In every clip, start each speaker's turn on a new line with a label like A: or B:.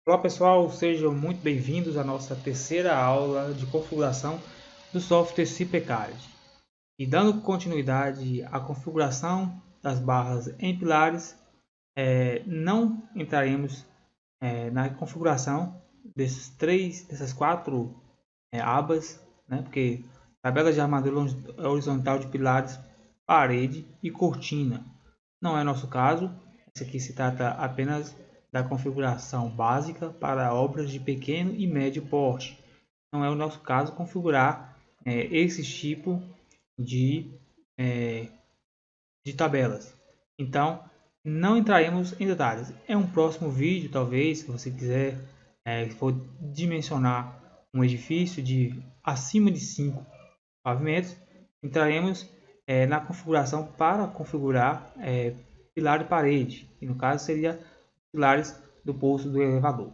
A: Olá pessoal, sejam muito bem-vindos à nossa terceira aula de configuração do software CPCAD. E dando continuidade à configuração das barras em pilares, não entraremos na configuração dessas quatro abas, né, porque tabela de armadura horizontal de pilares, parede e cortina. Não é nosso caso, esse aqui se trata apenas da configuração básica para obras de pequeno e médio porte. Não é o nosso caso configurar esse tipo de, de tabelas. Então, não entraremos em detalhes. É um próximo vídeo, talvez, se você quiser, se for dimensionar um edifício de acima de 5 pavimentos, entraremos na configuração para configurar pilar de parede, que no caso seria pilares do posto do elevador.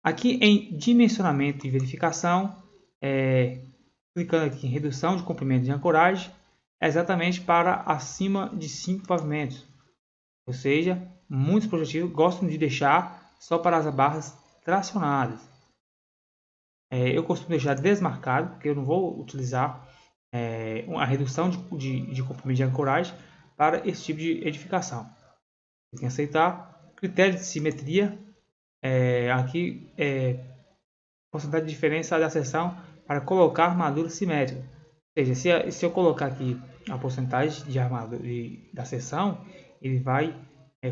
A: Aqui em dimensionamento e verificação, clicando aqui em redução de comprimento de ancoragem, é exatamente para acima de 5 pavimentos. Ou seja, muitos projetistas gostam de deixar só para as barras tracionadas. Eu costumo deixar desmarcado, porque eu não vou utilizar a redução de comprimento de ancoragem para esse tipo de edificação. Tem que aceitar. Critério de simetria. Aqui porcentagem de diferença da seção para colocar armadura simétrica. Ou seja, se eu colocar aqui a porcentagem de armadura da seção, ele vai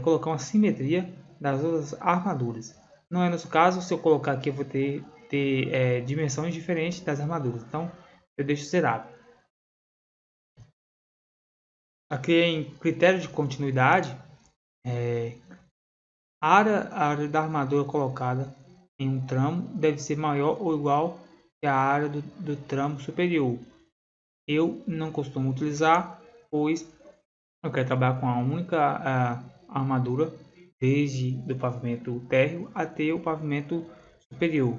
A: colocar uma simetria das outras armaduras. Não é nosso caso. Se eu colocar aqui, eu vou ter dimensões diferentes das armaduras. Então, eu deixo zerado. Aqui em critério de continuidade, a área da armadura colocada em um tramo deve ser maior ou igual que a área do tramo superior. Eu não costumo utilizar, pois eu quero trabalhar com a única armadura, desde do pavimento térreo até o pavimento superior.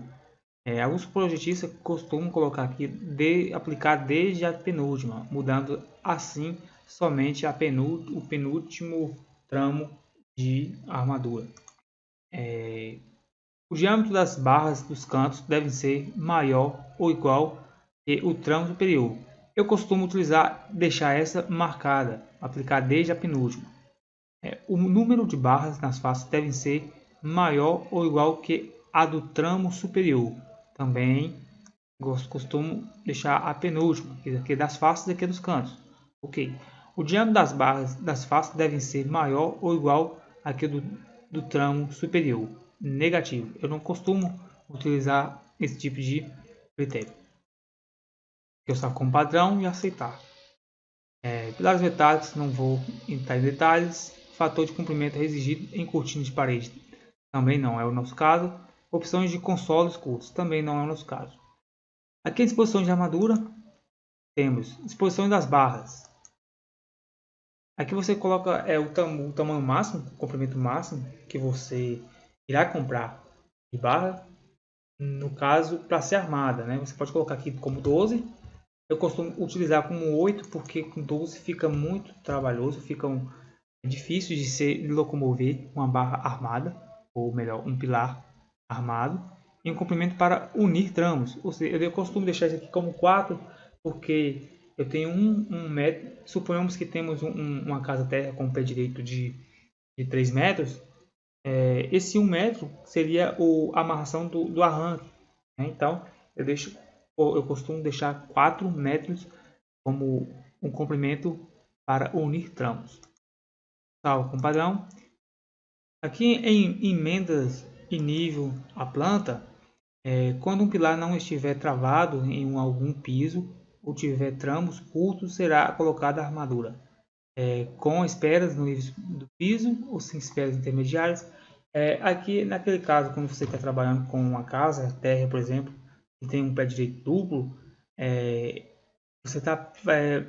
A: Alguns projetistas costumam colocar aqui aplicar desde a penúltima, mudando assim somente o penúltimo tramo de armadura. O diâmetro das barras dos cantos deve ser maior ou igual que o tramo superior. Eu costumo deixar essa marcada, aplicar desde a penúltima. O número de barras nas faces deve ser maior ou igual que a do tramo superior. Também costumo deixar a penúltima, que é das faces e aqui dos cantos. Ok. O diâmetro das barras das faces deve ser maior ou igual àquele do tramo superior. Negativo. Eu não costumo utilizar esse tipo de critério. Eu só como padrão e aceitar. Pilares metálicos, não vou entrar em detalhes. Fator de comprimento é exigido em cortina de parede. Também não é o nosso caso. Opções de consoles curtos. Também não é o nosso caso. Aqui em disposição de armadura, temos disposição das barras. Aqui você coloca o tamanho máximo, o comprimento máximo que você irá comprar de barra. No caso, para ser armada, né? Você pode colocar aqui como 12. Eu costumo utilizar como 8 porque com 12 fica muito trabalhoso, fica difícil de se locomover uma barra armada, ou melhor, um pilar armado. E um comprimento para unir tramos. Ou seja, eu costumo deixar isso aqui como 4 porque eu tenho um metro. Suponhamos que temos uma casa terra com pé direito de 3 metros. Esse 1 metro seria a amarração do arranque. Né? Então, eu costumo deixar 4 metros como um comprimento para unir tramos. Salvo com padrão. Aqui em emendas e nível à planta, quando um pilar não estiver travado em algum piso ou tiver tramos curtos, será colocada a armadura. Com esperas no nível do piso ou sem esperas intermediárias. Aqui, naquele caso, quando você está trabalhando com uma casa, terra, por exemplo, que tem um pé direito duplo, você está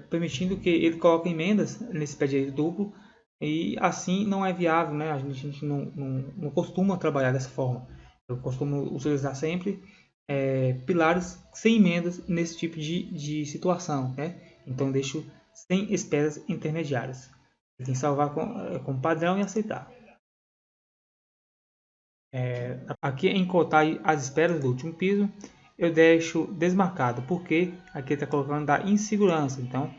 A: permitindo que ele coloque emendas nesse pé direito duplo e assim não é viável, né? A gente não costuma trabalhar dessa forma. Eu costumo utilizar sempre pilares sem emendas nesse tipo de situação, né? Então deixo sem esperas intermediárias. Tem que salvar com padrão e aceitar. Aqui em cotar as esperas do último piso, eu deixo desmarcado, porque aqui está colocando da insegurança, então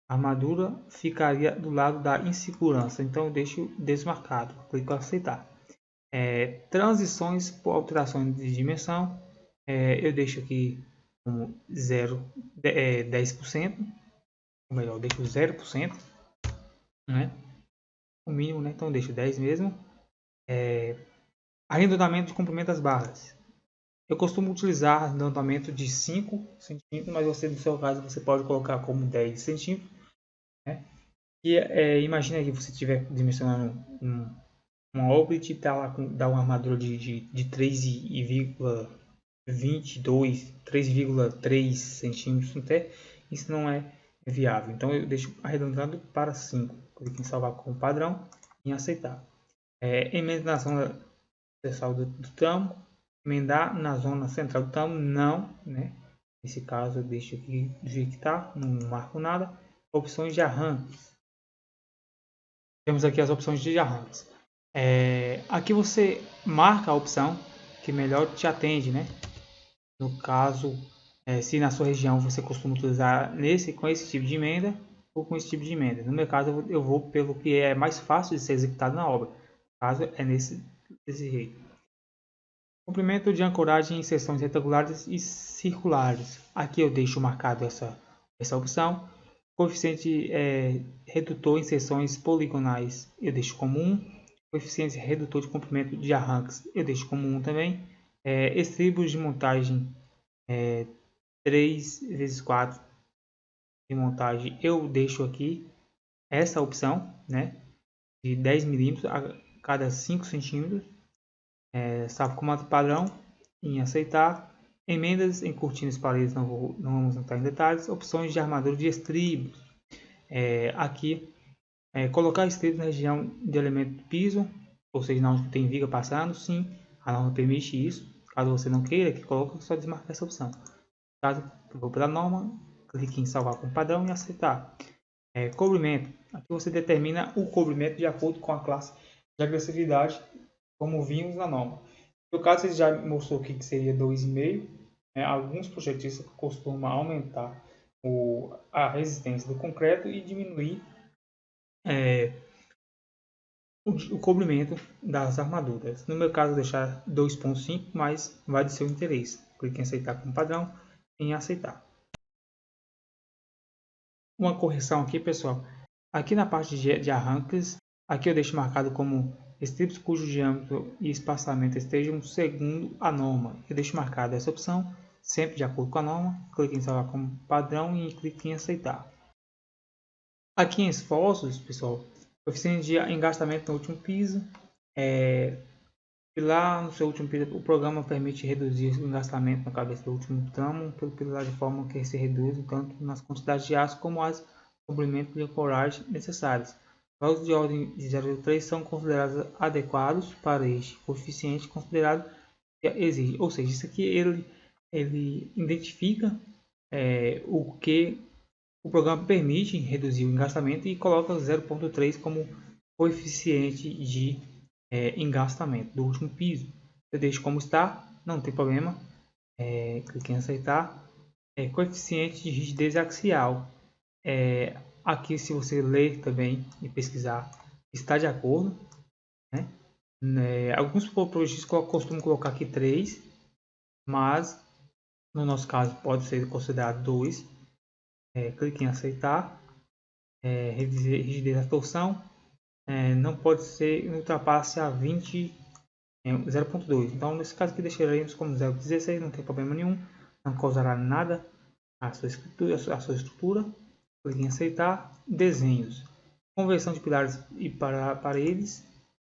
A: a armadura ficaria do lado da insegurança, então eu deixo desmarcado, clico em aceitar. Transições por alterações de dimensão, eu deixo aqui como 10%, ou melhor, eu deixo 0%, né? O mínimo, né? Então eu deixo 10 mesmo. Arredondamento de comprimento das barras. Eu costumo utilizar arredondamento de 5 centímetros, mas você, no seu caso, você pode colocar como 10 centímetros. Né? E imagina que você estiver dimensionando uma Oblit e tá lá dá uma armadura de 3,22, 3,3 centímetros até. Isso não é viável. Então eu deixo arredondado para 5. Clique em salvar como padrão e em aceitar. Emenda na zona central do tamo. Emendar na zona central do tamo, não, né? Nesse caso eu deixo aqui do jeito que está, não marco nada. Opções de arranques. Temos aqui as opções de arranques. Aqui você marca a opção que melhor te atende, né? No caso, se na sua região você costuma utilizar com esse tipo de emenda ou com esse tipo de emenda. No meu caso, eu vou pelo que é mais fácil de ser executado na obra. No caso, é desse jeito. Comprimento de ancoragem em seções retangulares e circulares. Aqui eu deixo marcado essa opção. Coeficiente redutor em seções poligonais, eu deixo como 1. Coeficiente redutor de comprimento de arranques, eu deixo como 1 também. Estribos de montagem 3x4 de montagem, eu deixo aqui essa opção, né, de 10 mm a cada 5 cm. Salvo comando padrão, em aceitar. Emendas em cortinas e paredes, não vamos entrar em detalhes. Opções de armadura de estribos. Aqui, colocar estribos na região de elemento do piso, ou seja, na onde tem viga passando, sim, a norma permite isso. Caso você não queira que coloque, só desmarcar essa opção. Caso eu vou pela norma, clique em salvar como padrão e aceitar. Cobrimento. Aqui você determina o cobrimento de acordo com a classe de agressividade, como vimos na norma. No caso, ele já mostrou aqui que seria 2,5. Alguns projetistas costumam aumentar a resistência do concreto e diminuir o cobrimento das armaduras. No meu caso, deixar 2,5, mas vai de seu interesse. Clique em aceitar como padrão e em aceitar. Uma correção aqui, pessoal. Aqui na parte de arranques, aqui eu deixo marcado como estribos cujo diâmetro e espaçamento estejam segundo a norma. Eu deixo marcada essa opção, sempre de acordo com a norma. Clique em salvar como padrão e clique em aceitar. Aqui em esforços, pessoal, coeficiente de engastamento no último piso. Pilar no seu último piso, o programa permite reduzir o engastamento na cabeça do último tramo pelo pilar de forma que se reduz tanto nas quantidades de aço como as comprimentos de ancoragem necessários. Valores de ordem de 0,3 são considerados adequados para este coeficiente considerado que exige. Ou seja, isso aqui ele identifica o que o programa permite reduzir o engastamento e coloca 0,3 como coeficiente de engastamento do último piso. Eu deixo como está, não tem problema. Clique em aceitar. Coeficiente de rigidez axial. Aqui, se você ler também e pesquisar, está de acordo. Alguns projetos costumam colocar aqui 3, mas no nosso caso pode ser considerado 2. Clique em aceitar. Rigidez da torção. Não pode ser ultrapasse a 0,2. Então, nesse caso aqui, deixaremos como 0,16, não tem problema nenhum, não causará nada à sua estrutura. Clique em aceitar. Desenhos. Conversão de pilares e para paredes.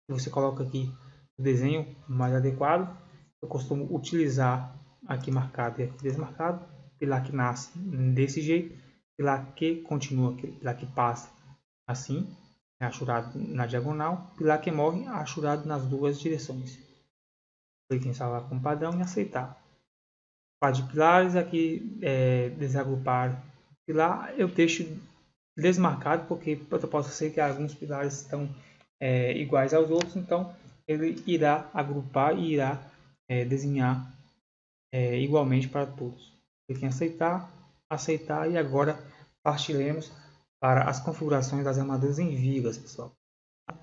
A: Você coloca aqui o desenho mais adequado. Eu costumo utilizar aqui marcado e aqui desmarcado. Pilar que nasce desse jeito. Pilar que continua, pilar que passa assim, achurado na diagonal. Pilar que morre, achurado nas duas direções. Clique em salvar como padrão e aceitar. Par de pilares, aqui desagrupar pilar, eu deixo desmarcado porque possa ser que alguns pilares estão iguais aos outros, então ele irá agrupar e irá desenhar igualmente para todos. Clique em aceitar, aceitar, e agora partiremos para as configurações das armaduras em vigas, pessoal.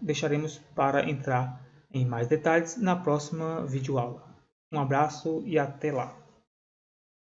A: Deixaremos para entrar em mais detalhes na próxima videoaula. Um abraço e até lá!